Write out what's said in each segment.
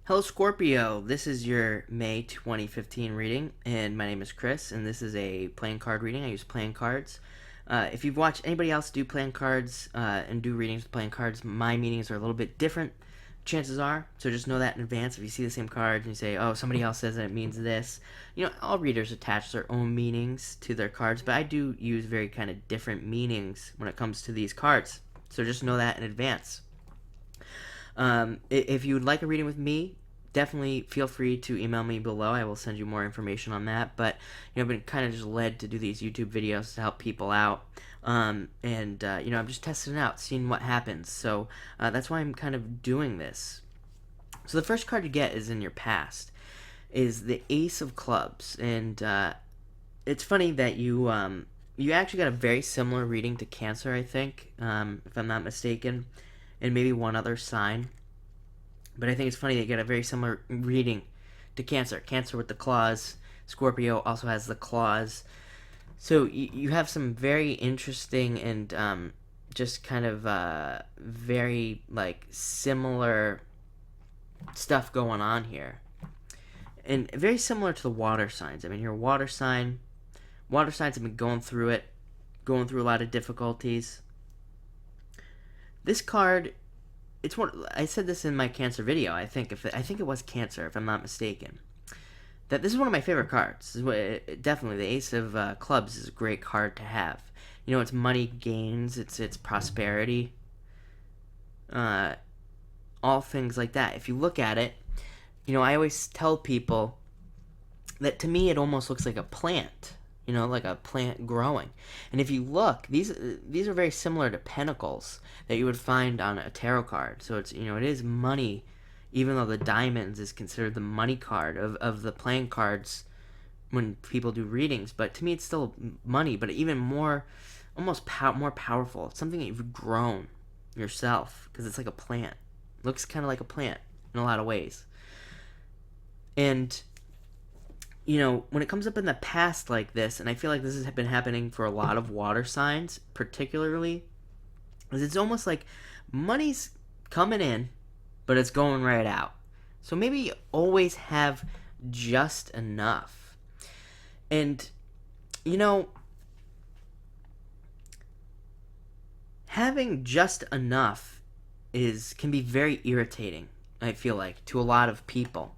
Hello, Scorpio. This is your May 2015 reading, and my name is Chris, and this is a playing card reading. I use playing cards. If you've watched anybody else do playing cards and do readings with playing cards, my meanings are a little bit different, chances are. So just know that in advance. If you see the same card and you say, oh, somebody else says that it means this, all readers attach their own meanings to their cards, but I do use very kind of different meanings when it comes to these cards. So just know that in advance. If you would like a reading with me, definitely feel free to email me below. I will send you more information on that. But I've been kind of just led to do these YouTube videos to help people out, I'm just testing it out, seeing what happens. So that's why I'm kind of doing this. So the first card you get is in your past, is the Ace of Clubs, and it's funny that you actually got a very similar reading to Cancer, I think, if I'm not mistaken, and maybe one other sign. But I think it's funny they get a very similar reading to Cancer. Cancer with the claws. Scorpio also has the claws. So you have some very interesting and just kind of very similar stuff going on here. And very similar to the water signs. I mean, you're a water sign. Water signs have been going through a lot of difficulties. This card, it's one. I said this in my Cancer video. I think it was Cancer, if I'm not mistaken. That this is one of my favorite cards. Definitely, the Ace of Clubs is a great card to have. It's money gains, it's prosperity, all things like that. If you look at it, I always tell people that to me it almost looks like a plant. Like a plant growing. And if you look, these are very similar to pentacles that you would find on a tarot card. So it's, it is money, even though the diamonds is considered the money card of the playing cards when people do readings. But to me, it's still money, but even more, almost more powerful. It's something that you've grown yourself, because it's like a plant. It looks kind of like a plant in a lot of ways. And when it comes up in the past like this, and I feel like this has been happening for a lot of water signs, particularly, is it's almost like money's coming in, but it's going right out. So maybe you always have just enough. And, having just enough can be very irritating, I feel like, to a lot of people.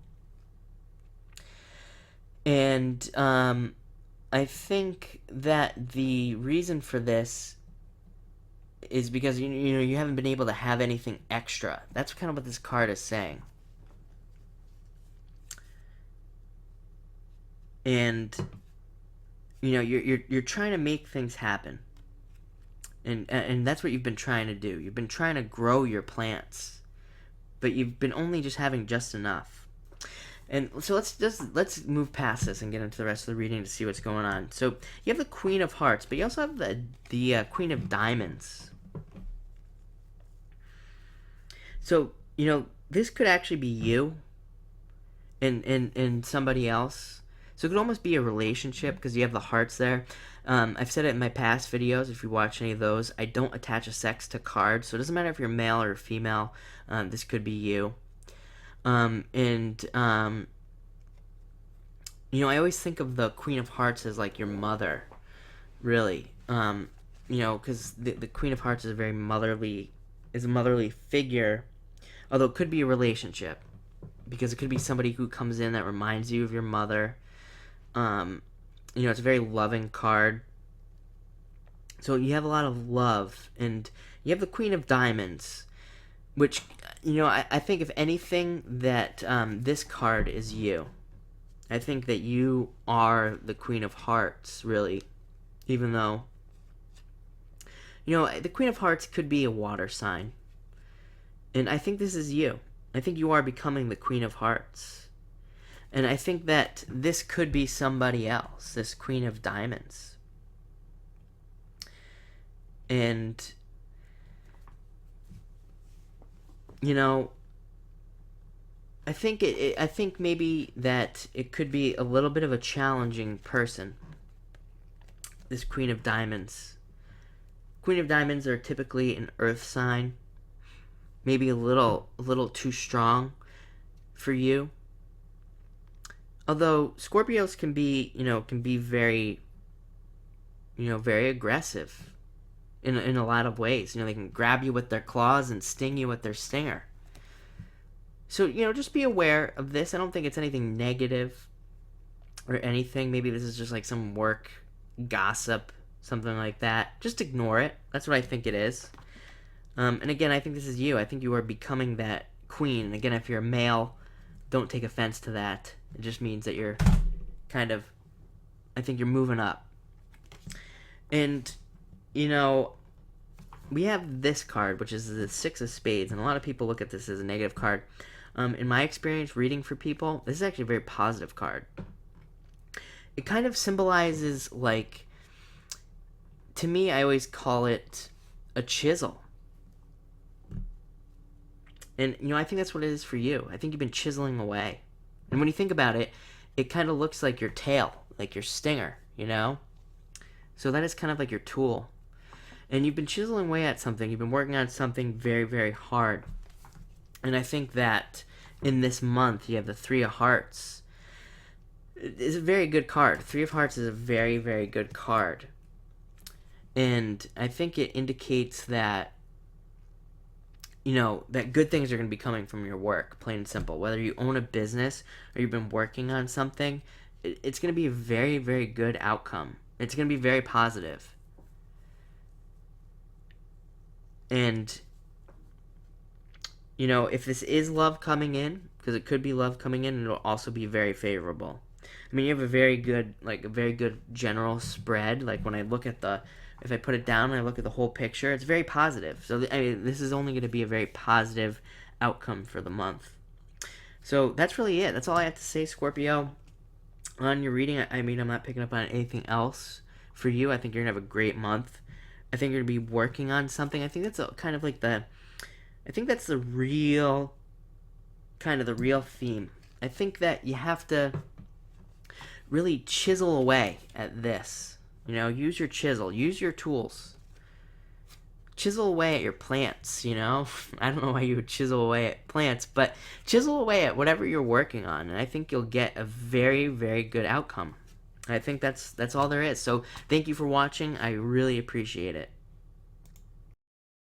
And I think that the reason for this is because you haven't been able to have anything extra. That's kind of what this card is saying. And you're trying to make things happen. And that's what you've been trying to do. You've been trying to grow your plants, but you've been only just having just enough. And so let's move past this and get into the rest of the reading to see what's going on. So you have the Queen of Hearts, but you also have the Queen of Diamonds. So this could actually be you and somebody else. So it could almost be a relationship because you have the hearts there. I've said it in my past videos. If you watch any of those, I don't attach a sex to cards, so it doesn't matter if you're male or female. This could be you. I always think of the Queen of Hearts as like your mother, really. Because the Queen of Hearts is a motherly figure, although it could be a relationship, because it could be somebody who comes in that reminds you of your mother. It's a very loving card. So you have a lot of love, and you have the Queen of Diamonds, which, I think if anything that this card is you. I think that you are the Queen of Hearts, really. Even though, the Queen of Hearts could be a water sign. And I think this is you. I think you are becoming the Queen of Hearts. And I think that this could be somebody else, this Queen of Diamonds. And I think maybe that it could be a little bit of a challenging person. This Queen of Diamonds. Queen of Diamonds are typically an earth sign. Maybe a little too strong for you. Although Scorpios can be, very, very aggressive in a lot of ways. They can grab you with their claws and sting you with their stinger. So, just be aware of this. I don't think it's anything negative or anything. Maybe this is just like some work gossip, something like that. Just ignore it. That's what I think it is. And again, I think this is you. I think you are becoming that queen. And again, if you're a male, don't take offense to that. It just means that you're I think you're moving up. And, we have this card, which is the Six of Spades. And a lot of people look at this as a negative card. In my experience reading for people, this is actually a very positive card. It kind of symbolizes, to me, I always call it a chisel. And, I think that's what it is for you. I think you've been chiseling away. And when you think about it, it kind of looks like your tail, like your stinger, So that is kind of like your tool. And you've been chiseling away at something. You've been working on something very, very hard. And I think that in this month, you have the Three of Hearts. It's a very good card. Three of Hearts is a very, very good card. And I think it indicates that, that good things are going to be coming from your work, plain and simple. Whether you own a business or you've been working on something, it's going to be a very, very good outcome. It's going to be very positive. And, if this is love coming in, because it could be love coming in, it'll also be very favorable. I mean, you have a very good general spread. Like, when I look at if I put it down and I look at the whole picture, it's very positive. So, this is only going to be a very positive outcome for the month. So, that's really it. That's all I have to say, Scorpio. On your reading, I'm not picking up on anything else for you. I think you're going to have a great month. I think you're going to be working on something. I think that's the real, the real theme. I think that you have to really chisel away at this. Use your chisel. Use your tools. Chisel away at your plants, I don't know why you would chisel away at plants, but chisel away at whatever you're working on, and I think you'll get a very, very good outcome. I think that's all there is. So thank you for watching. I really appreciate it.